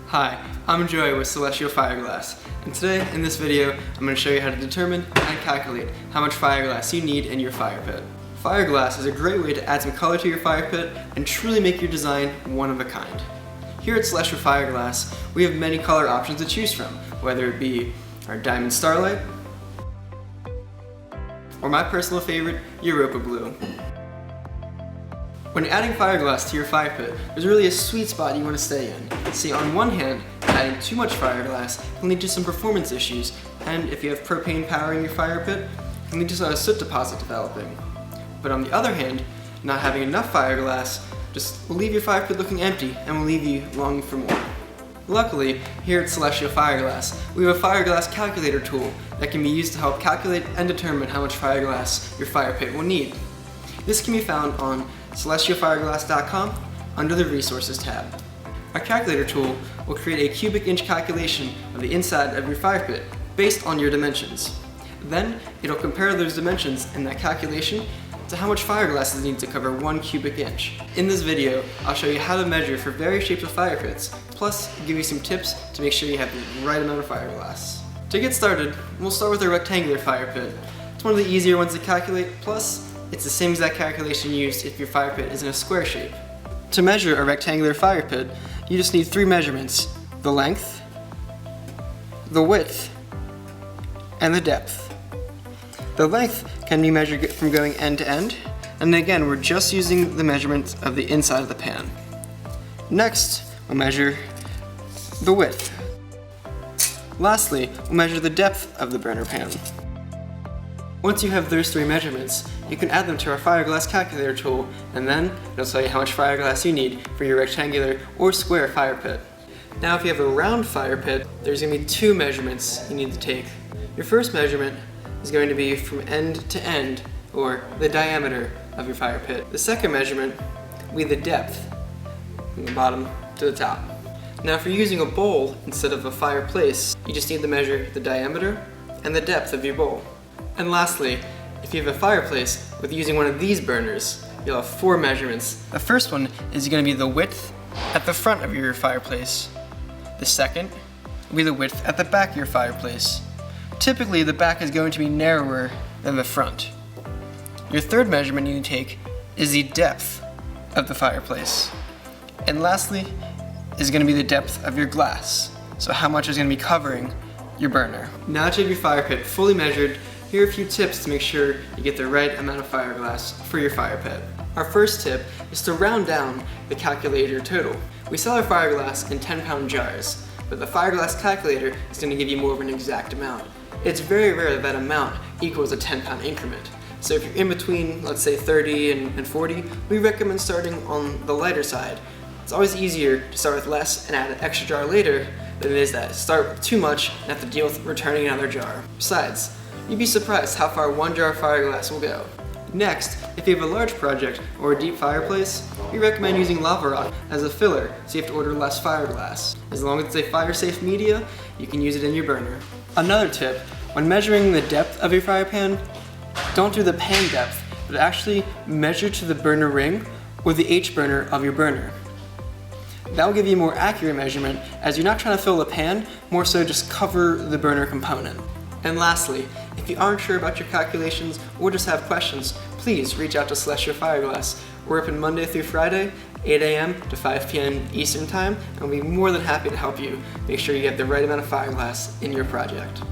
Hi, I'm Joey with Celestial Fireglass, and today in this video I'm going to show you how to determine and calculate how much fireglass you need in your fire pit. Fireglass is a great way to add some color to your fire pit and truly make your design one of a kind. Here at Celestial Fireglass, we have many color options to choose from, whether it be our Diamond Starlight, or my personal favorite, Europa Blue. When adding fireglass to your fire pit, there's really a sweet spot you want to stay in. See, on one hand, adding too much fireglass can lead to some performance issues, and if you have propane powering your fire pit, it can lead to a soot deposit developing. But on the other hand, not having enough fireglass just will leave your fire pit looking empty and will leave you longing for more. Luckily, here at Celestial Fireglass, we have a fireglass calculator tool that can be used to help calculate and determine how much fireglass your fire pit will need. This can be found on celestialfireglass.com under the Resources tab. Our calculator tool will create a cubic inch calculation of the inside of your fire pit based on your dimensions. Then, it'll compare those dimensions in that calculation to how much fireglass is needed to cover 1 cubic inch. In this video, I'll show you how to measure for various shapes of fire pits, plus give you some tips to make sure you have the right amount of fireglass. To get started, we'll start with a rectangular fire pit. It's one of the easier ones to calculate, plus it's the same exact calculation used if your fire pit is in a square shape. To measure a rectangular fire pit, you just need 3 measurements: the length, the width, and the depth. The length can be measured from going end to end, and again, we're just using the measurement of the inside of the pan. Next, we'll measure the width. Lastly, we'll measure the depth of the burner pan. Once you have those 3 measurements, you can add them to our fireglass calculator tool, and then it'll tell you how much fireglass you need for your rectangular or square fire pit. Now if you have a round fire pit, there's going to be 2 measurements you need to take. Your first measurement is going to be from end to end, or the diameter of your fire pit. The second measurement will be the depth, from the bottom to the top. Now if you're using a bowl instead of a fireplace, you just need to measure the diameter and the depth of your bowl. And lastly, if you have a fireplace with using one of these burners, you'll have 4 measurements. The first one is going to be the width at the front of your fireplace. The second will be the width at the back of your fireplace. Typically, the back is going to be narrower than the front. Your third measurement you need to take is the depth of the fireplace. And lastly is going to be the depth of your glass. So how much is going to be covering your burner. Now that you have your fire pit fully measured, here are a few tips to make sure you get the right amount of fireglass for your fire pit. Our first tip is to round down the calculator total. We sell our fireglass in 10-pound jars, but the fireglass calculator is going to give you more of an exact amount. It's very rare that that amount equals a 10-pound increment. So if you're in between, let's say 30 and 40, we recommend starting on the lighter side. It's always easier to start with less and add an extra jar later than it is to start with too much and have to deal with returning another jar. Besides, you'd be surprised how far 1 jar of fireglass will go. Next, if you have a large project or a deep fireplace, we recommend using lava rock as a filler, so you have to order less fireglass. As long as it's a fire-safe media, you can use it in your burner. Another tip, when measuring the depth of your fire pan, don't do the pan depth, but actually measure to the burner ring or the H burner of your burner. That will give you a more accurate measurement, as you're not trying to fill the pan, more so just cover the burner component. And lastly, if you aren't sure about your calculations or just have questions, please reach out to Celestial Fireglass. We're open Monday through Friday, 8 a.m. to 5 p.m. Eastern Time, and we'll be more than happy to help you make sure you get the right amount of fireglass in your project.